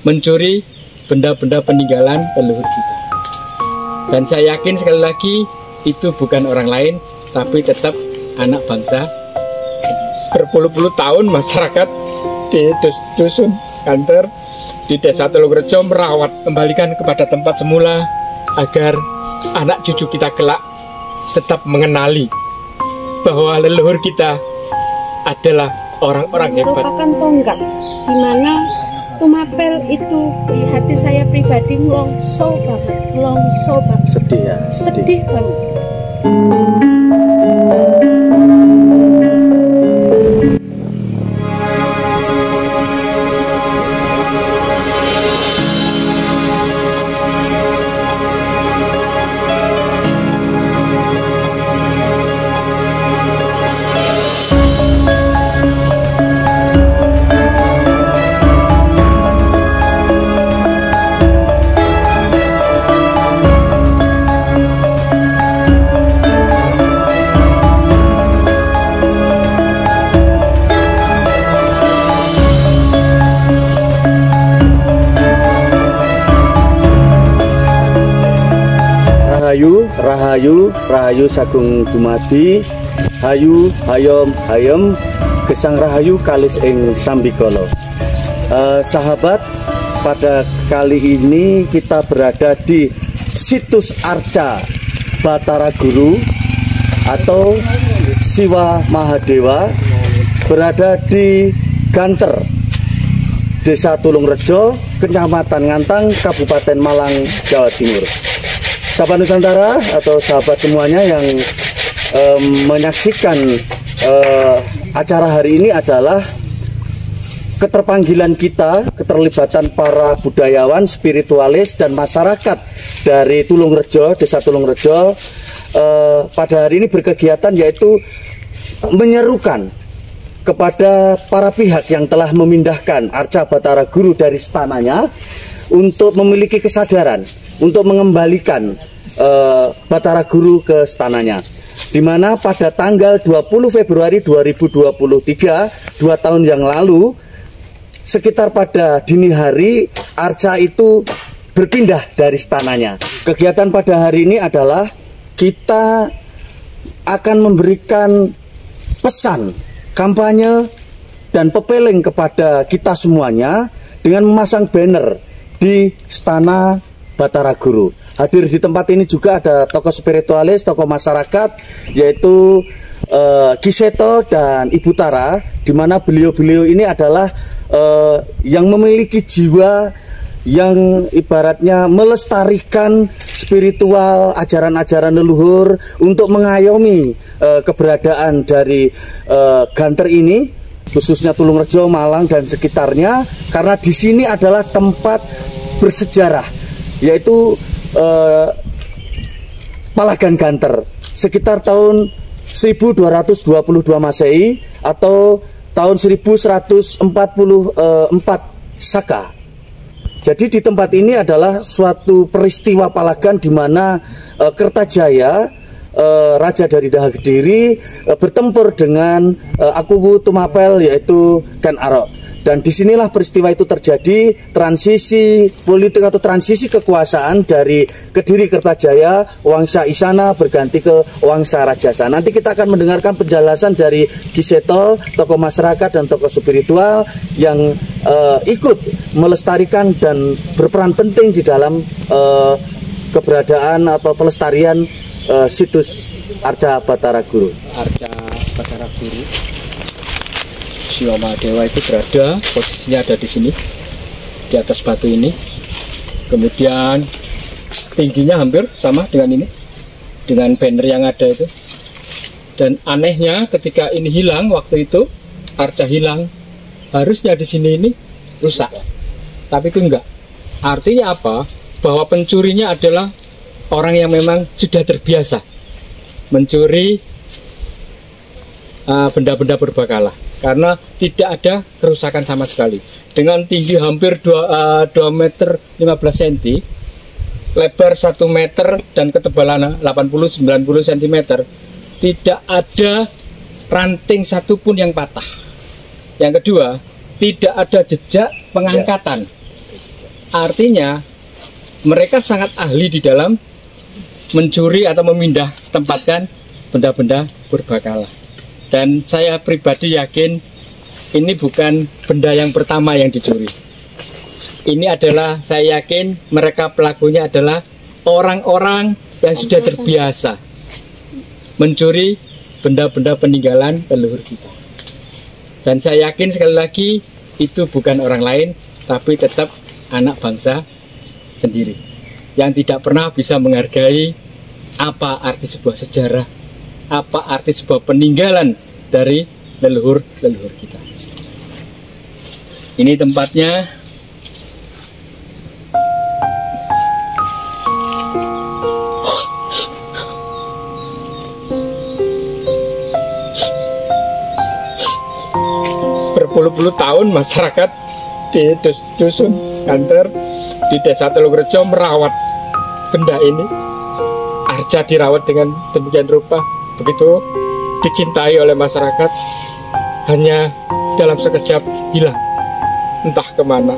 mencuri benda-benda peninggalan leluhur kita. Dan saya yakin sekali lagi itu bukan orang lain, tapi tetap anak bangsa. Berpuluh-puluh tahun masyarakat di dusun Ganter di Desa Tulungrejo merawat, kembalikan kepada tempat semula agar anak cucu kita kelak tetap mengenali bahwa leluhur kita adalah orang-orang hebat. Merupakan tonggak di mana Tumapel itu di hati saya pribadi ngelongso banget, Sedih ya? sedih banget. Rahayu sagung dumadi, hayu hayom gesang rahayu kalis ing sambikala. Sahabat, pada kali ini kita berada di situs Arca Batara Guru atau Siwa Mahadewa, berada di Ganter, Desa Tulungrejo, Kecamatan Ngantang, Kabupaten Malang, Jawa Timur. Sahabat Nusantara atau sahabat semuanya yang menyaksikan acara hari ini adalah keterpanggilan kita, keterlibatan para budayawan, spiritualis, dan masyarakat dari Tulungrejo, Desa Tulungrejo pada hari ini berkegiatan, yaitu menyerukan kepada para pihak yang telah memindahkan Arca Batara Guru dari istananya untuk memiliki kesadaran untuk mengembalikan Batara Guru ke istananya, di mana pada tanggal 20 Februari 2023, 2 tahun yang lalu, sekitar pada dini hari, Arca itu berpindah dari istananya. Kegiatan pada hari ini adalah kita akan memberikan pesan, kampanye, dan pepeling kepada kita semuanya dengan memasang banner di Istana Batara Guru. Hadir di tempat ini juga ada tokoh spiritualis, tokoh masyarakat, yaitu Ki Seto dan Ibu Tara, di mana beliau-beliau ini adalah yang memiliki jiwa yang ibaratnya melestarikan spiritual, ajaran-ajaran leluhur untuk mengayomi keberadaan dari Ganter ini, khususnya Tulungrejo, Malang, dan sekitarnya, karena di sini adalah tempat bersejarah, yaitu Palagan Ganter sekitar tahun 1222 Masehi atau tahun 1144 Saka. Jadi di tempat ini adalah suatu peristiwa Palagan di mana Kertajaya, raja dari Daha Kediri, bertempur dengan Akuwu Tumapel, yaitu Ken Arok. Dan disinilah peristiwa itu terjadi, transisi politik atau transisi kekuasaan dari Kediri Kertajaya, Wangsa Isana berganti ke Wangsa Rajasa. Nanti kita akan mendengarkan penjelasan dari Ki Seto, tokoh masyarakat dan tokoh spiritual yang ikut melestarikan dan berperan penting di dalam keberadaan atau pelestarian situs Arca Batara Guru. Arca Batara Guru Siwa Mahadewa itu berada, posisinya ada di sini, di atas batu ini. Kemudian tingginya hampir sama dengan ini, dengan banner yang ada itu. Dan anehnya ketika ini hilang waktu itu, Arca hilang, harusnya di sini ini rusak, tapi itu enggak. Artinya apa? Bahwa pencurinya adalah orang yang memang sudah terbiasa mencuri benda-benda berbakalah, karena tidak ada kerusakan sama sekali. Dengan tinggi hampir 2 meter 15 cm, lebar 1 meter dan ketebalan 80-90 cm, tidak ada ranting satupun yang patah. Yang kedua, tidak ada jejak pengangkatan. Artinya mereka sangat ahli di dalam mencuri atau memindah tempatkan benda-benda purbakala. Dan saya pribadi yakin ini bukan benda yang pertama yang dicuri. Ini adalah, saya yakin mereka pelakunya adalah orang-orang yang sudah terbiasa mencuri benda-benda peninggalan leluhur kita. Dan saya yakin sekali lagi itu bukan orang lain, tapi tetap anak bangsa sendiri yang tidak pernah bisa menghargai apa arti sebuah sejarah, apa arti sebuah peninggalan dari leluhur-leluhur kita. Ini tempatnya. Berpuluh-puluh tahun masyarakat di dusun Kanter di Desa Tulungrejo merawat benda ini. Arca dirawat dengan demikian rupa, begitu dicintai oleh masyarakat, hanya dalam sekejap hilang entah kemana.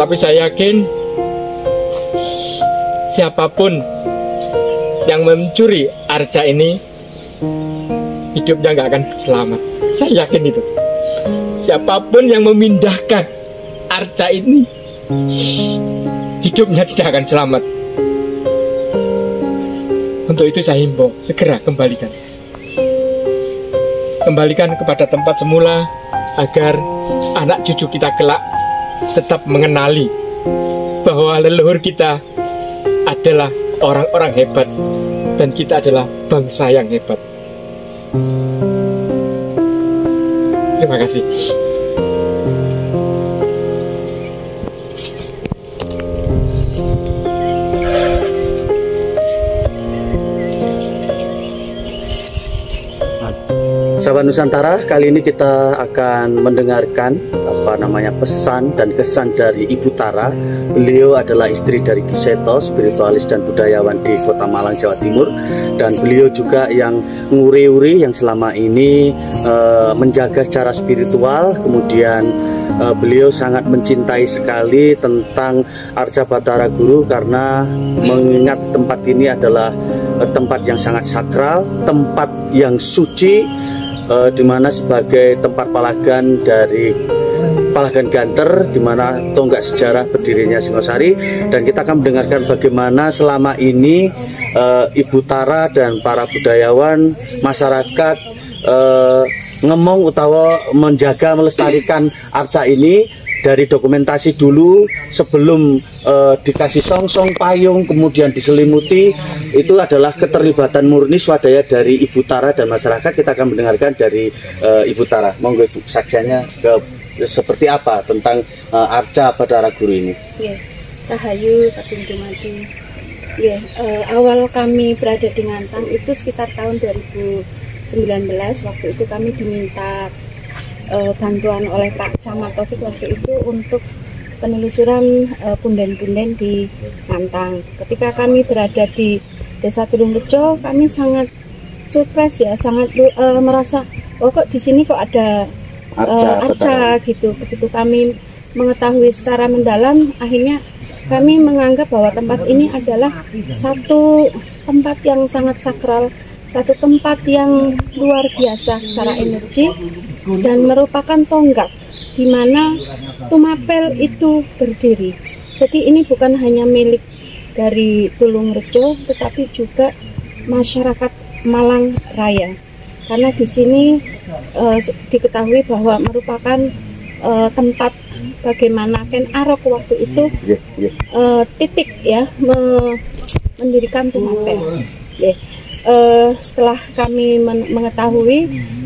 Tapi saya yakin siapapun yang mencuri arca ini hidupnya nggak akan selamat. Saya yakin itu. Siapapun yang memindahkan arca ini hidupnya tidak akan selamat. Untuk itu saya himbau, segera kembalikan. Kembalikan kepada tempat semula agar anak cucu kita kelak tetap mengenali bahwa leluhur kita adalah orang-orang hebat dan kita adalah bangsa yang hebat. Terima kasih. Sahabat Nusantara, kali ini kita akan mendengarkan pesan dan kesan dari Ibu Tara. Beliau adalah istri dari Ki Seto, spiritualis dan budayawan di Kota Malang, Jawa Timur. Dan beliau juga yang nguri-uri yang selama ini menjaga secara spiritual. Kemudian beliau sangat mencintai sekali tentang Arca Batara Guru karena mengingat tempat ini adalah tempat yang sangat sakral, tempat yang suci, di mana sebagai tempat palagan dari Palagan Ganter, di mana tonggak sejarah berdirinya Singosari. Dan kita akan mendengarkan bagaimana selama ini Ibu Tara dan para budayawan masyarakat ngemong utawa menjaga melestarikan arca ini dari dokumentasi dulu sebelum dikasih songsong payung kemudian diselimuti. Itu adalah keterlibatan murni swadaya dari Ibu Tara dan masyarakat. Kita akan mendengarkan dari Ibu Tara. Monggo Ibu, saksiannya seperti apa tentang Arca Batara Guru ini? Ya, Rahayu Saking Dumadi. Ya, awal kami berada di Ngantang itu sekitar tahun 2019. Waktu itu kami diminta bantuan oleh Pak Camat Taufik waktu itu untuk penelusuran punden-punden di Ngantang. Ketika kami berada di Desa Tulungrejo, kami sangat surprise ya, sangat merasa oh kok di sini kok ada arca gitu. Begitu kami mengetahui secara mendalam, akhirnya kami menganggap bahwa tempat ini adalah satu tempat yang sangat sakral, satu tempat yang luar biasa secara energi dan merupakan tonggak di mana Tumapel itu berdiri. Jadi ini bukan hanya milik dari Tulungrejo, tetapi juga masyarakat Malang Raya. Karena di sini diketahui bahwa merupakan tempat bagaimana Ken Arok waktu itu titik ya mendirikan Tumapel. Setelah kami mengetahui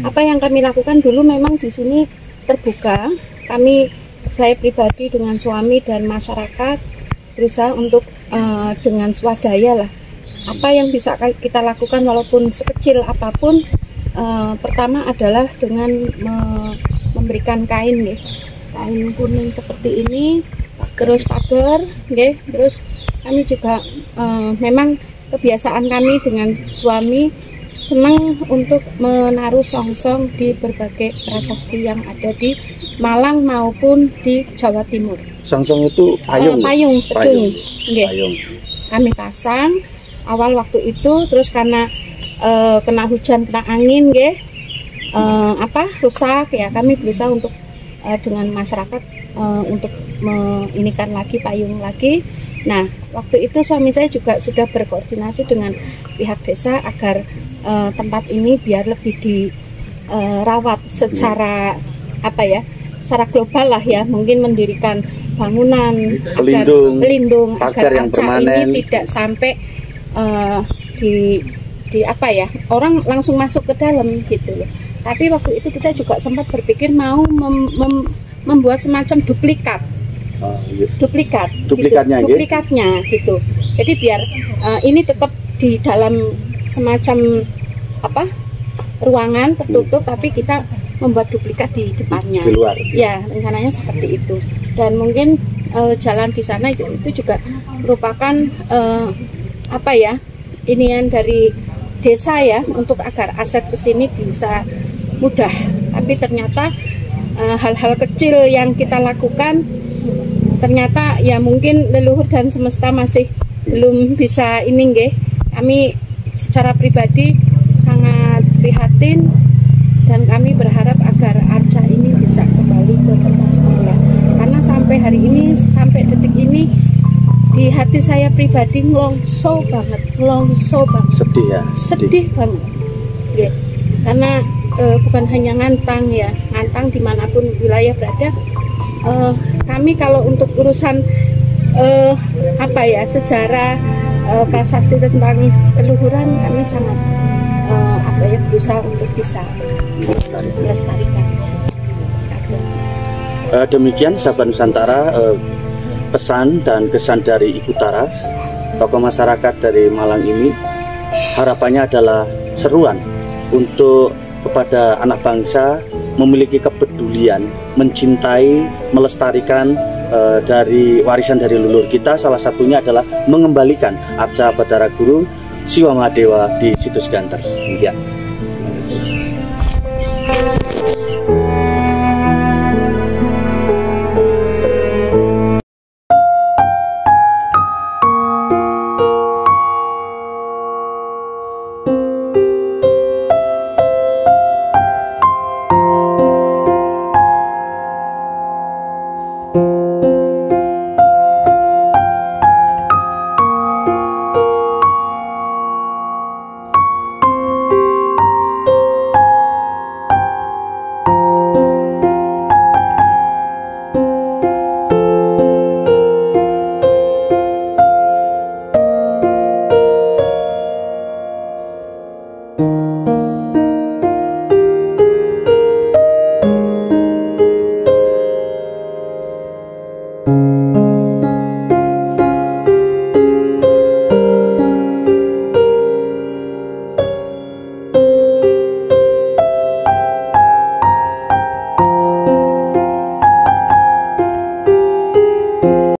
apa yang kami lakukan dulu, memang di sini terbuka. Saya pribadi dengan suami dan masyarakat berusaha untuk dengan swadaya lah, apa yang bisa kita lakukan walaupun sekecil apapun. Pertama adalah dengan memberikan kain kuning seperti ini, terus pagar, terus kami juga memang kebiasaan kami dengan suami senang untuk menaruh songsong di berbagai prasasti yang ada di Malang maupun di Jawa Timur. Songsong itu payung. Payung, pedung. Nggih. Payung. Kami pasang awal waktu itu, terus karena kena hujan, kena angin, nggih, rusak ya. Kami berusaha untuk dengan masyarakat untuk menginikan lagi payung lagi. Nah, waktu itu suami saya juga sudah berkoordinasi dengan pihak desa agar tempat ini biar lebih dirawat secara secara global lah ya, mungkin mendirikan bangunan pelindung agar yang arca permanen ini tidak sampai orang langsung masuk ke dalam gitu loh. Tapi waktu itu kita juga sempat berpikir mau membuat semacam duplikatnya gitu. Jadi biar ini tetap di dalam semacam ruangan tertutup, tapi kita membuat duplikat di depannya. Di luar. Ya, rencananya seperti itu. Dan mungkin jalan di sana itu juga merupakan inian dari desa ya, untuk agar aset ke sini bisa mudah. Tapi ternyata hal-hal kecil yang kita lakukan ternyata ya mungkin leluhur dan semesta masih belum bisa ini nggih. Kami secara pribadi sangat prihatin dan kami berharap agar arca ini bisa kembali ke tempat semula. Karena sampai hari ini, sampai detik ini, di hati saya pribadi ngelongso banget. Sedih ya? Sedih banget. Ya. Karena bukan hanya Ngantang ya, Ngantang dimanapun wilayah berada, kami kalau untuk urusan sejarah prasasti tentang keluhuran, kami sangat berusaha untuk bisa melestarikan. Demikian sahabat Nusantara, pesan dan kesan dari Ibu Tara, tokoh masyarakat dari Malang ini. Harapannya adalah seruan untuk kepada anak bangsa memiliki kepedulian, mencintai, melestarikan dari warisan dari leluhur kita. Salah satunya adalah mengembalikan arca Batara Guru Siwa Mahadewa di Situs Ganter. Ya.